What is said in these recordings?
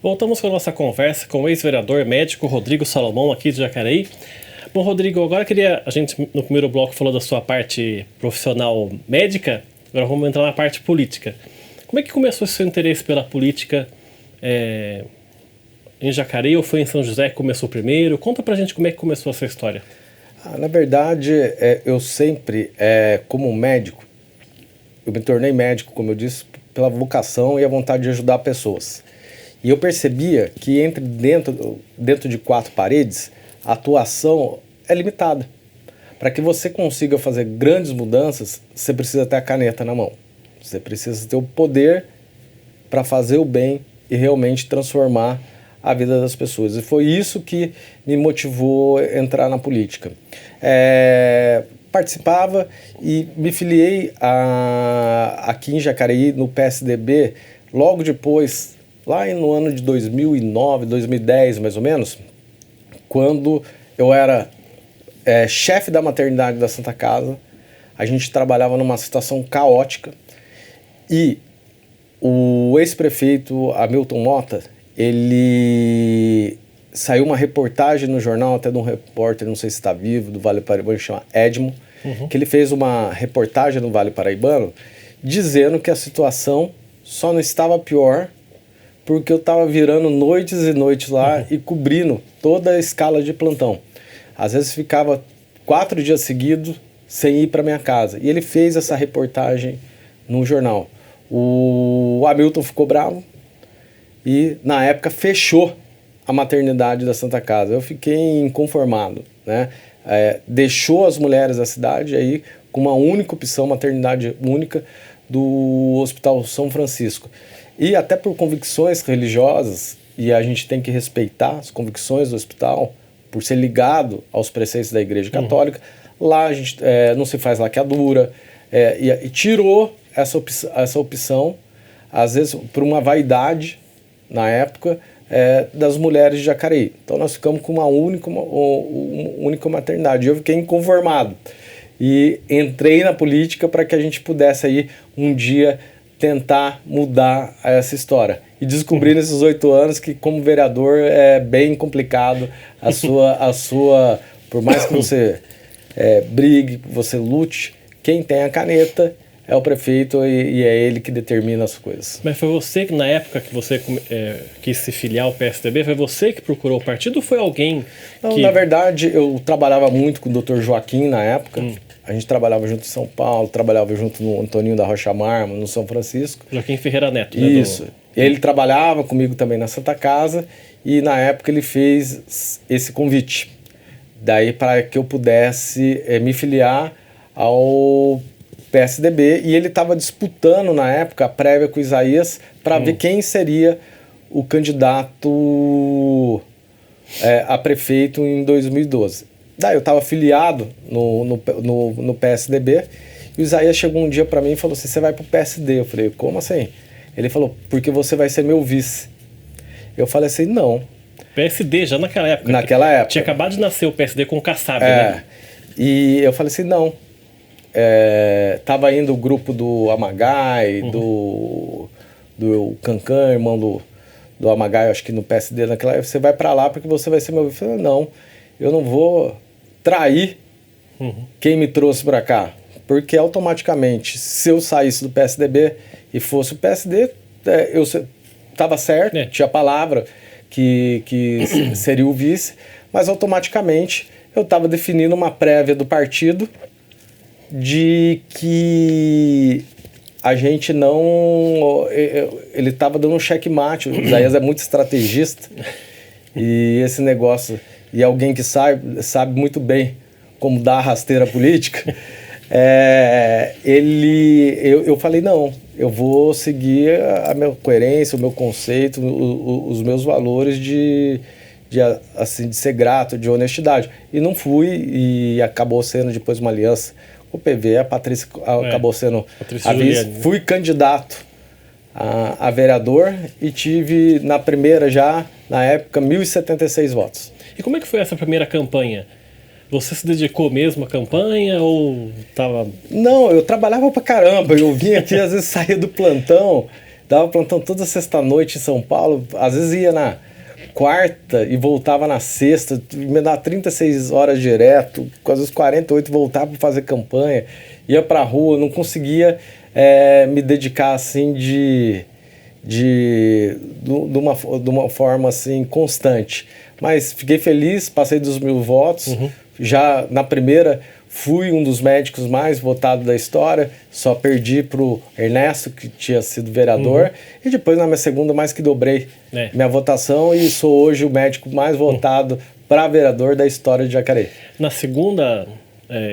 Voltamos com a nossa conversa com o ex-vereador médico Rodrigo Salomão, aqui de Jacareí. Bom, Rodrigo, agora a gente no primeiro bloco falou da sua parte profissional médica, agora vamos entrar na parte política. Como é que começou esse seu interesse pela política em Jacareí ou foi em São José que começou primeiro? Conta pra gente como é que começou essa história. Na verdade, eu sempre, como médico, eu me tornei médico, como eu disse, pela vocação e a vontade de ajudar pessoas. E eu percebia que dentro de quatro paredes, a atuação é limitada. Para que você consiga fazer grandes mudanças, você precisa ter a caneta na mão. Você precisa ter o poder para fazer o bem e realmente transformar a vida das pessoas. E foi isso que me motivou a entrar na política. Participava e me filiei aqui em Jacareí, no PSDB, logo depois, lá no ano de 2009, 2010 mais ou menos, quando eu era chefe da maternidade da Santa Casa. A gente trabalhava numa situação caótica e o ex-prefeito Hamilton Mota, saiu uma reportagem no jornal, até de um repórter, não sei se está vivo, do Vale Paraibano, que chama Edmo, que ele fez uma reportagem no Vale Paraibano dizendo que a situação só não estava pior porque eu estava virando noites e noites lá e cobrindo toda a escala de plantão. Às vezes ficava 4 dias seguidos sem ir para minha casa. E ele fez essa reportagem no jornal. O Hamilton ficou bravo e, na época, fechou a maternidade da Santa Casa. Eu fiquei inconformado, né? Deixou as mulheres da cidade aí com uma única opção, maternidade única, do Hospital São Francisco. E até por convicções religiosas, e a gente tem que respeitar as convicções do hospital, por ser ligado aos preceitos da Igreja Católica, lá a gente não se faz laqueadura, e tirou essa opção, às vezes por uma vaidade, na época, das mulheres de Jacareí. Então nós ficamos com uma única maternidade. Eu fiquei inconformado e entrei na política para que a gente pudesse aí um dia tentar mudar essa história. E descobri nesses 8 anos que, como vereador, é bem complicado a sua por mais que você brigue, você lute, quem tem a caneta é o prefeito e é ele que determina as coisas. Mas foi você que, na época que você quis se filiar ao PSDB, foi você que procurou o partido ou foi alguém Não, que... Na verdade, eu trabalhava muito com o Dr. Joaquim na época. A gente trabalhava junto em São Paulo, trabalhava junto no Antoninho da Rocha Marma, no São Francisco. Joaquim Ferreira Neto, né? Isso. Ele trabalhava comigo também na Santa Casa e, na época, ele fez esse convite. Daí, para que eu pudesse me filiar ao PSDB, e ele estava disputando, na época, a prévia com o Isaías para ver quem seria o candidato a prefeito em 2012. Daí eu estava filiado no PSDB e o Isaías chegou um dia para mim e falou assim: você vai para o PSD? Eu falei: como assim? Ele falou: porque você vai ser meu vice. Eu falei assim: não. PSD, já naquela época. Naquela época. Tinha acabado de nascer o PSD com o Kassab, né? E eu falei assim: não. Tava indo o grupo do Amagai, do Cancan, irmão do Amagai, acho que no PSD naquela época. Você vai para lá porque você vai ser meu vice. Eu falei: não, eu não vou trair quem me trouxe para cá. Porque automaticamente, se eu saísse do PSDB e fosse o PSD, eu estava certo, tinha a palavra que seria o vice, mas automaticamente eu estava definindo uma prévia do partido de que a gente não... Ele estava dando um checkmate, o Isaías é muito estrategista, e esse negócio... E alguém que sabe muito bem como dar a rasteira política, eu falei: não, eu vou seguir a minha coerência, o meu conceito, os meus valores de ser grato, de honestidade. E não fui, e acabou sendo depois uma aliança com o PV, a Patrícia acabou sendo a vice. Fui candidato a vereador e tive na primeira já, na época, 1.076 votos. E como é que foi essa primeira campanha? Você se dedicou mesmo à campanha ou estava... Não, eu trabalhava pra caramba. Eu vinha aqui, às vezes saía do plantão, dava plantão toda sexta-noite em São Paulo, às vezes ia na quarta e voltava na sexta, me dava 36 horas direto, às vezes 48, voltava para fazer campanha, ia para a rua, não conseguia me dedicar assim de uma forma assim constante. Mas fiquei feliz, passei dos 1.000 votos, já na primeira fui um dos médicos mais votados da história, só perdi para o Ernesto, que tinha sido vereador, e depois na minha segunda mais que dobrei minha votação e sou hoje o médico mais votado para vereador da história de Jacareí. Na segunda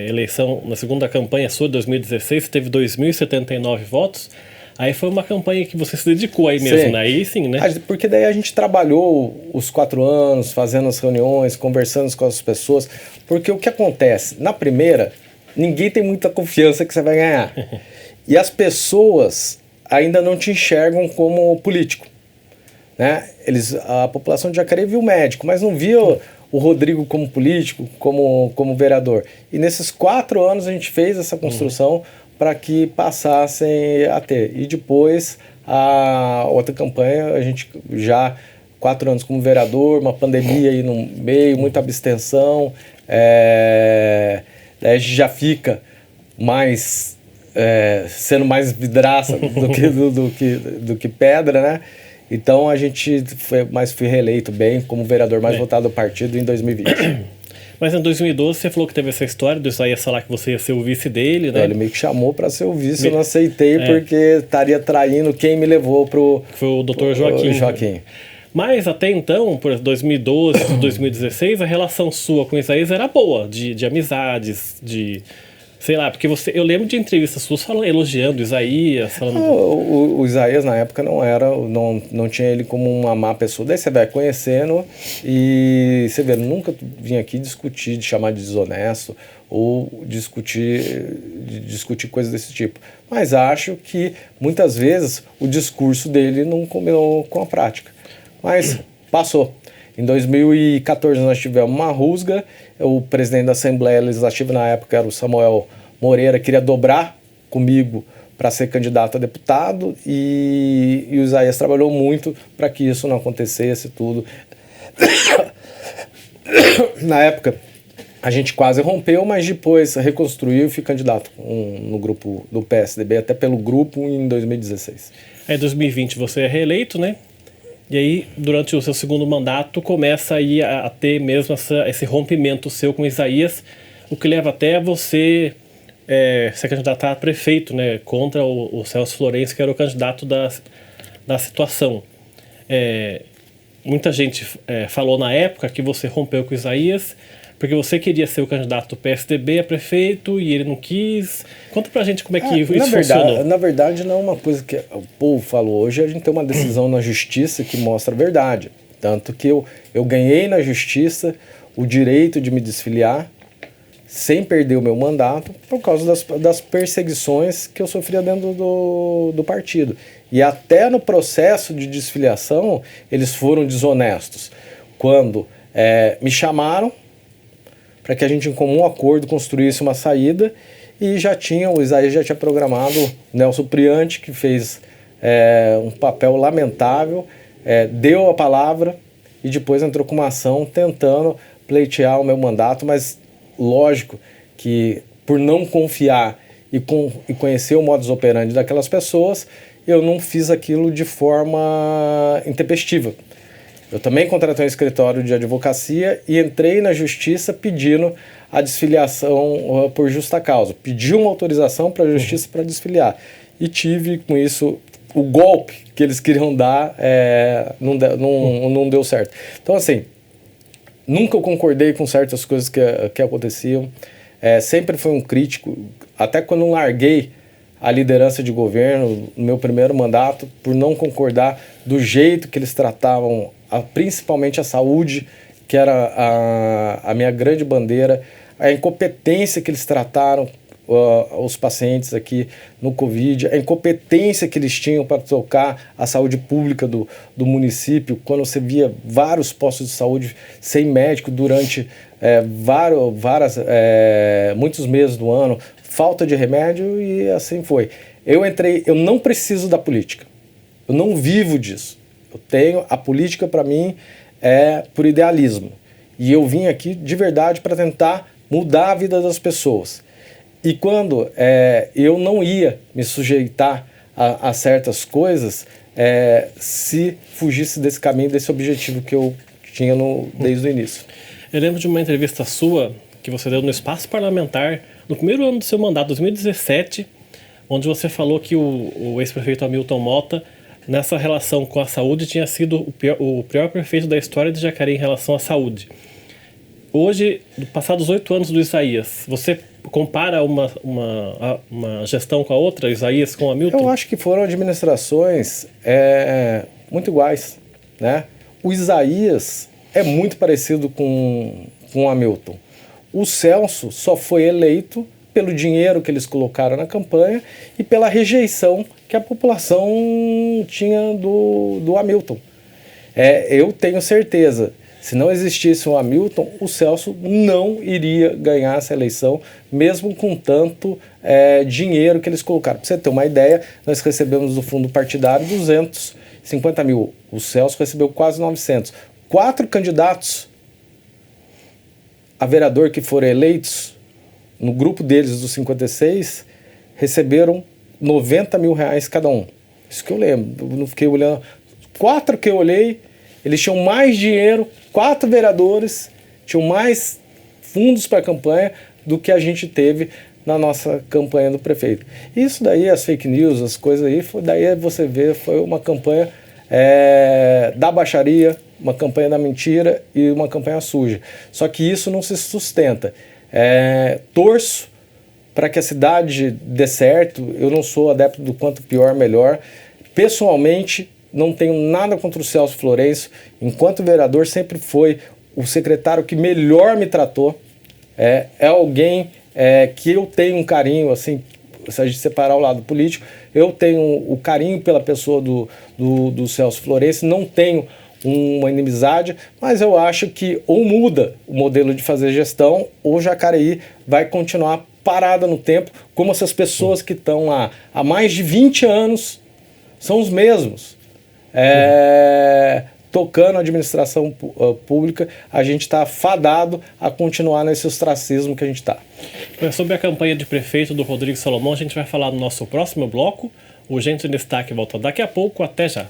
eleição, na segunda campanha sua, 2016, teve 2.079 votos. Aí foi uma campanha que você se dedicou aí mesmo, né? Aí sim, né? Porque daí a gente trabalhou os 4 anos, fazendo as reuniões, conversando com as pessoas. Porque o que acontece? Na primeira, ninguém tem muita confiança que você vai ganhar. E as pessoas ainda não te enxergam como político, né? A população de Jacareí viu o médico, mas não via o Rodrigo como político, como vereador. E nesses 4 anos a gente fez essa construção para que passassem a ter. E depois, a outra campanha, a gente já 4 anos como vereador, uma pandemia aí no meio, muita abstenção, a gente já fica mais sendo mais vidraça do que pedra, né? Então a gente fui reeleito bem como vereador mais votado do partido em 2020. Mas em 2012 você falou que teve essa história do Isaías falar que você ia ser o vice dele, né? Ele me chamou para ser o vice, eu não aceitei porque estaria traindo quem me levou pro... Foi o Dr. Joaquim. Mas até então, por 2012, 2016, a relação sua com o Isaías era boa, de amizades, sei lá, porque eu lembro de entrevistas suas elogiando o Isaías, falando... O Isaías na época não tinha ele como uma má pessoa. Daí você vai conhecendo e você vê, nunca vim aqui discutir, de chamar de desonesto ou discutir coisas desse tipo. Mas acho que muitas vezes o discurso dele não combinou com a prática. Mas passou. Em 2014 nós tivemos uma rusga, o presidente da Assembleia Legislativa na época era o Samuel Moreira, queria dobrar comigo para ser candidato a deputado e o Isaías trabalhou muito para que isso não acontecesse tudo. Na época a gente quase rompeu, mas depois reconstruiu e fui candidato no grupo do PSDB, até pelo grupo em 2016. Em 2020 você é reeleito, né? E aí, durante o seu segundo mandato, começa aí a ter mesmo esse rompimento seu com Isaías, o que leva até você se candidatar a prefeito, né, contra o Celso Florencio, que era o candidato da situação. Muita gente falou na época que você rompeu com Isaías porque você queria ser o candidato do PSDB a prefeito e ele não quis. Conta pra gente como é que isso funcionou. Na verdade, não é uma coisa que o povo falou. Hoje a gente tem uma decisão na justiça que mostra a verdade. Tanto que eu ganhei na justiça o direito de me desfiliar sem perder o meu mandato por causa das perseguições que eu sofria dentro do partido. E até no processo de desfiliação, eles foram desonestos. Quando me chamaram para que a gente, em comum acordo, construísse uma saída e o Isaías já tinha programado o Nelson Priante, que fez um papel lamentável, deu a palavra e depois entrou com uma ação tentando pleitear o meu mandato, mas lógico que por não confiar e conhecer o modus operandi daquelas pessoas, eu não fiz aquilo de forma intempestiva. Eu também contratei um escritório de advocacia e entrei na justiça pedindo a desfiliação por justa causa. Pedi uma autorização para a justiça para desfiliar. E tive com isso o golpe que eles queriam dar, não deu certo. Então, assim, nunca eu concordei com certas coisas que aconteciam. Sempre fui um crítico, até quando eu larguei a liderança de governo no meu primeiro mandato, por não concordar do jeito que eles tratavam principalmente a saúde, que era a minha grande bandeira, a incompetência que eles trataram os pacientes aqui no Covid, a incompetência que eles tinham para tocar a saúde pública do município, quando você via vários postos de saúde sem médico durante muitos meses do ano, falta de remédio e assim foi. Eu não preciso da política. Eu não vivo disso. A política para mim é por idealismo. E eu vim aqui de verdade para tentar mudar a vida das pessoas. E quando eu não ia me sujeitar a certas coisas, se fugisse desse caminho, desse objetivo que eu tinha desde o início. Eu lembro de uma entrevista sua que você deu no Espaço Parlamentar, no primeiro ano do seu mandato, 2017, onde você falou que o ex-prefeito Hamilton Motta, nessa relação com a saúde, tinha sido o pior prefeito da história de Jacareí em relação à saúde. Hoje, passados 8 anos do Isaías, você compara uma gestão com a outra, Isaías com Hamilton? Eu acho que foram administrações muito iguais, né? O Isaías é muito parecido com o Hamilton. O Celso só foi eleito pelo dinheiro que eles colocaram na campanha e pela rejeição que a população tinha do Hamilton. Eu tenho certeza, se não existisse o Hamilton, o Celso não iria ganhar essa eleição, mesmo com tanto dinheiro que eles colocaram. Para você ter uma ideia, nós recebemos do fundo partidário 250 mil. O Celso recebeu quase 900. 4 candidatos a vereador que foram eleitos, no grupo deles, dos 56, receberam 90 mil reais cada um. Isso que eu lembro. Eu não fiquei olhando. 4 que eu olhei, eles tinham mais dinheiro, 4 vereadores tinham mais fundos para a campanha do que a gente teve na nossa campanha do prefeito. Isso daí, as fake news, as coisas aí, daí você vê, foi uma campanha da baixaria, uma campanha da mentira e uma campanha suja. Só que isso não se sustenta. Torço para que a cidade dê certo. Eu não sou adepto do quanto pior, melhor. Pessoalmente, não tenho nada contra o Celso Florencio. Enquanto vereador, sempre foi o secretário que melhor me tratou. É alguém que eu tenho um carinho, assim, se a gente separar o lado político, eu tenho o carinho pela pessoa do Celso Florencio, não tenho uma inimizade, mas eu acho que ou muda o modelo de fazer gestão, ou Jacareí vai continuar parada no tempo, como essas pessoas que estão lá há mais de 20 anos são os mesmos. Tocando a administração pública, a gente está fadado a continuar nesse ostracismo que a gente está. Sobre a campanha de prefeito do Rodrigo Salomão, a gente vai falar no nosso próximo bloco. O Gente em Destaque volta daqui a pouco. Até já.